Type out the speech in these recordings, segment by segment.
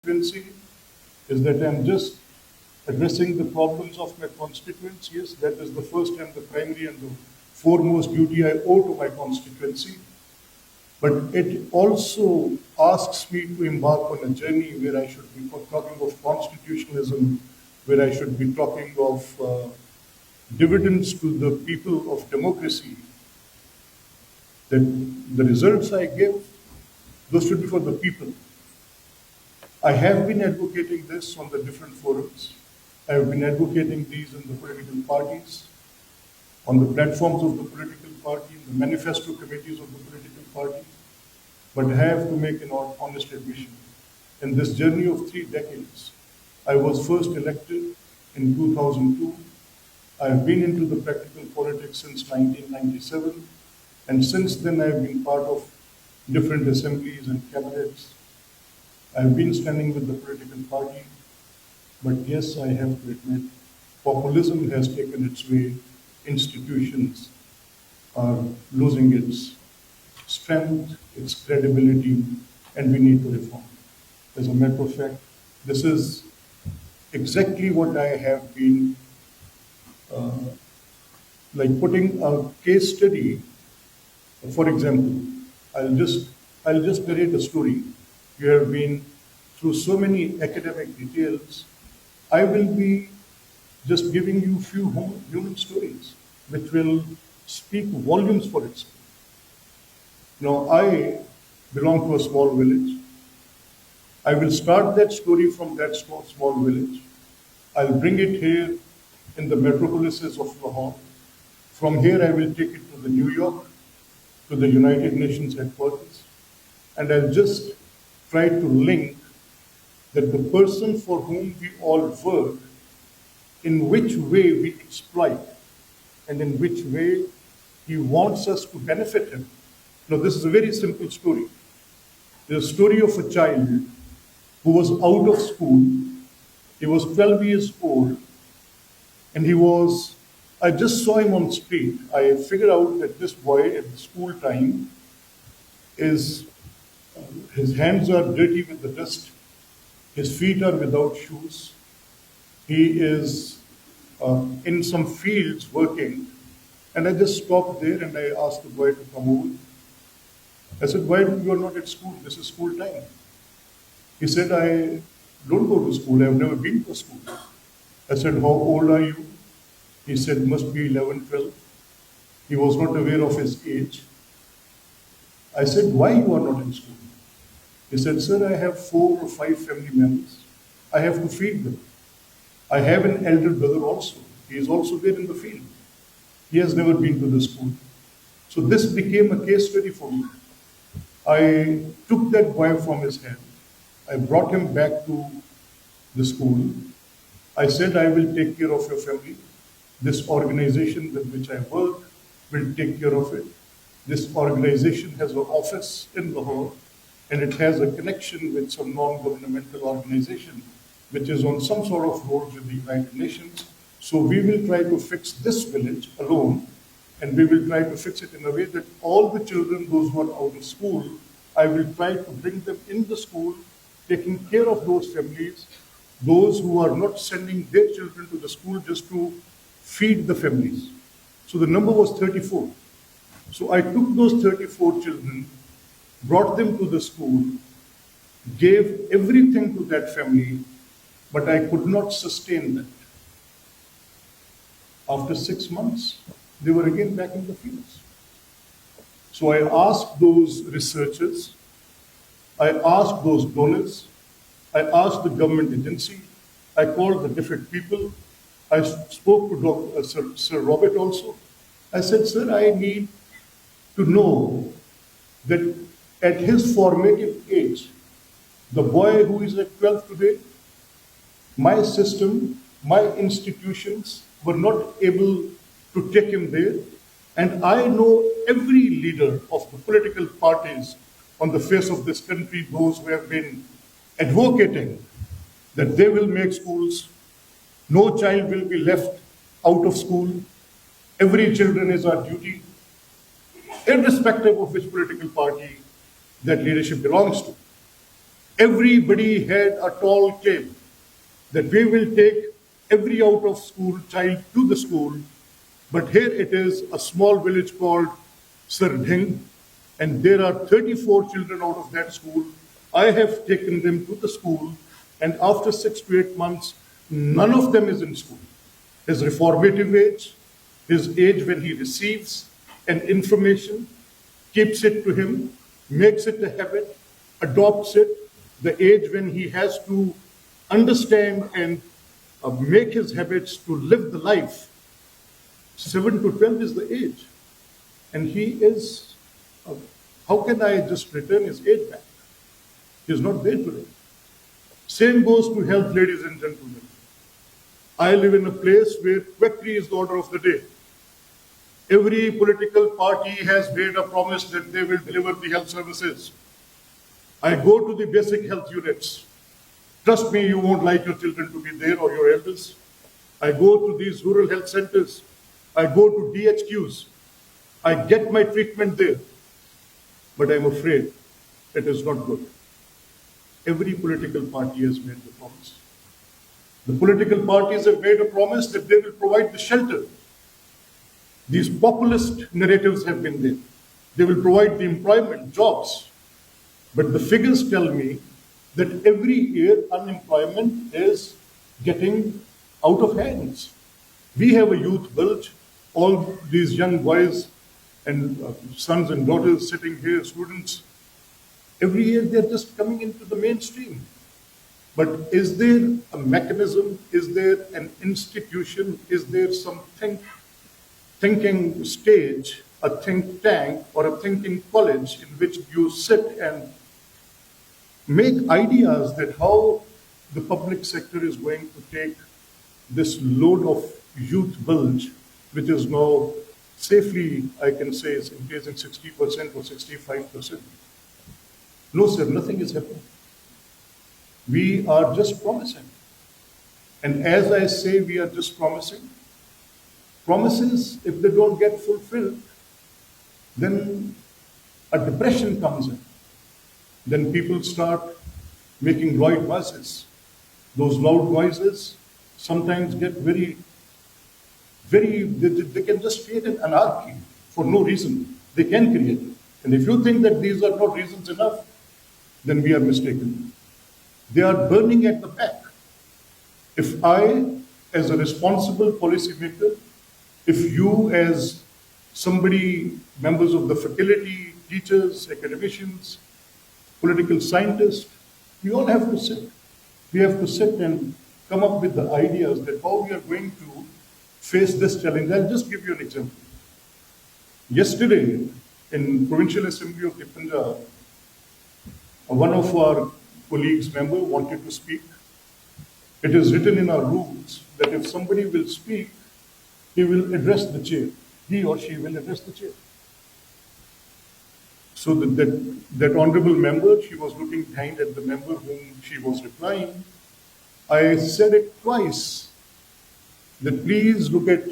constituency is that I'm just addressing the problems of my constituents. Yes, that is the first and the primary and the foremost duty I owe to my constituency. But it also asks me to embark on a journey where I should be talking of constitutionalism, where I should be talking of dividends to the people of democracy. That the results I give, those should be for the people. I have been advocating this on the different forums. I have been advocating these in the political parties, on the platforms of the political party, in the manifesto committees of the political party. But I have to make an honest admission. In this journey of 3 decades, I was first elected in 2002. I have been into the practical politics since 1997. And since then, I have been part of different assemblies and cabinets. I've been standing with the political party, but yes, I have to admit, populism has taken its way. Institutions are losing its strength, its credibility, and we need to reform. As a matter of fact, this is exactly what I have been like putting a case study. For example, I'll just narrate a story. You have been through so many academic details. I will be just giving you few human stories which will speak volumes for itself. Now, I belong to a small village. I will start that story from that small village. I'll bring it here in the metropolises of Lahore. From here, I will take it to the New York, to the United Nations headquarters, and I'll just try to link that the person for whom we all work, in which way we exploit, and in which way he wants us to benefit him. Now, this is a very simple story. The story of a child who was out of school. He was 12 years old, and I just saw him on the street. I figured out that this boy at the school time his hands are dirty with the dust. His feet are without shoes. He is in some fields working. And I just stopped there and I asked the boy to come over. I said, why you are not at school? This is school time. He said, I don't go to school. I've never been to school. I said, how old are you? He said, must be 11, 12. He was not aware of his age. I said, why you are not in school? He said, sir, I have 4 or 5 family members. I have to feed them. I have an elder brother also. He is also there in the field. He has never been to the school. So this became a case study for me. I took that boy from his hand. I brought him back to the school. I said, I will take care of your family. This organization with which I work will take care of it. This organization has an office in Lahore, and it has a connection with some non-governmental organization, which is on some sort of road with the United Nations. So we will try to fix this village alone, and we will try to fix it in a way that all the children, those who are out of school, I will try to bring them in the school, taking care of those families, those who are not sending their children to the school just to feed the families. So the number was 34. So I took those 34 children, brought them to the school, gave everything to that family, but I could not sustain that. After 6 months, they were again back in the fields. So I asked those researchers, I asked those donors, I asked the government agency, I called the different people, I spoke to Sir Robert also. I said, sir, I need to know that at his formative age, the boy who is at 12 today, my system, my institutions were not able to take him there. And I know every leader of the political parties on the face of this country, those who have been advocating that they will make schools, no child will be left out of school, every children is our duty, irrespective of which political party that leadership belongs to. Everybody had a tall claim that we will take every out of school child to the school, but here it is a small village called Sarding, and there are 34 children out of that school. I have taken them to the school, and after 6 to 8 months, none of them is in school. His reformative age, his age when he receives an information, keeps it to him, makes it a habit, adopts it, the age when he has to understand and make his habits to live the life. 7 to 12 is the age. And he is, how can I just return his age back? He is not there today. Same goes to health, ladies and gentlemen. I live in a place where quackery is the order of the day. Every political party has made a promise that they will deliver the health services. I go to the basic health units. Trust me, you won't like your children to be there or your elders. I go to these rural health centers. I go to DHQs. I get my treatment there. But I'm afraid it is not good. Every political party has made the promise. The political parties have made a promise that they will provide the shelter. These populist narratives have been there. They will provide the employment, jobs. But the figures tell me that every year unemployment is getting out of hands. We have a youth bulge, all these young boys and sons and daughters sitting here, students. Every year they're just coming into the mainstream. But is there a mechanism? Is there an institution? Is there something thinking stage, a think tank or a thinking college in which you sit and make ideas that how the public sector is going to take this load of youth bulge, which is now safely, I can say, is increasing 60% or 65%. No, sir, nothing is happening. We are just promising. And as I say, we are just promising. Promises, if they don't get fulfilled, then a depression comes in. Then people start making loud noises. Those loud noises sometimes get very, they can just create an anarchy for no reason. They can create it. And if you think that these are not reasons enough, then we are mistaken. They are burning at the back. If I, as a responsible policymaker, if you as somebody, members of the faculty, teachers, academicians, political scientists, we all have to sit. We have to sit and come up with the ideas that how we are going to face this challenge. I'll just give you an example. Yesterday, in Provincial Assembly of the Punjab, one of our colleagues, member, wanted to speak. It is written in our rules that if somebody will speak, he will address the chair. He or she will address the chair. So that honorable member, she was looking behind at the member whom she was replying. I said it twice, that please look at,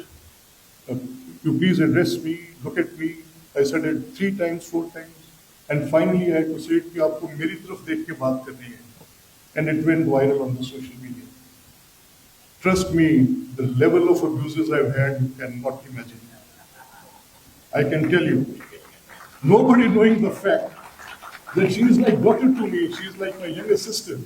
you please address me, look at me. I said it 3 times, 4 times. And finally I had to say it, कि आपको मेरी तरफ देख के बात करनी है. And it went viral on the social media. Trust me, the level of abuses I've had, you cannot imagine. I can tell you, nobody knowing the fact that she is like daughter to me, she is like my younger sister.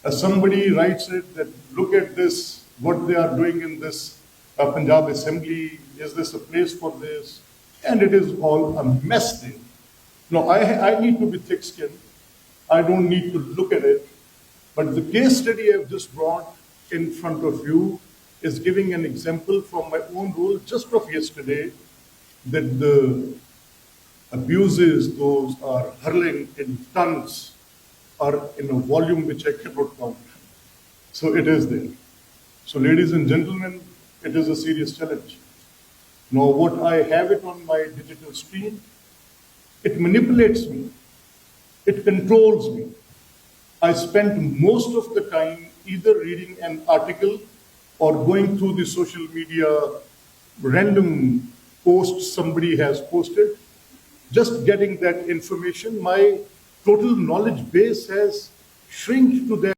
As somebody writes it, that look at this, what they are doing in this Punjab assembly, is this a place for this? And it is all a mess there. No, I need to be thick-skinned. I don't need to look at it. But the case study I've just brought in front of you is giving an example from my own role just of yesterday, that the abuses, those are hurling in tons, are in a volume which I cannot count. So it is there. So ladies and gentlemen, it is a serious challenge. Now what I have it on my digital screen, it manipulates me. It controls me. I spent most of the time either reading an article or going through the social media random posts somebody has posted, just getting that information. My total knowledge base has shrink to their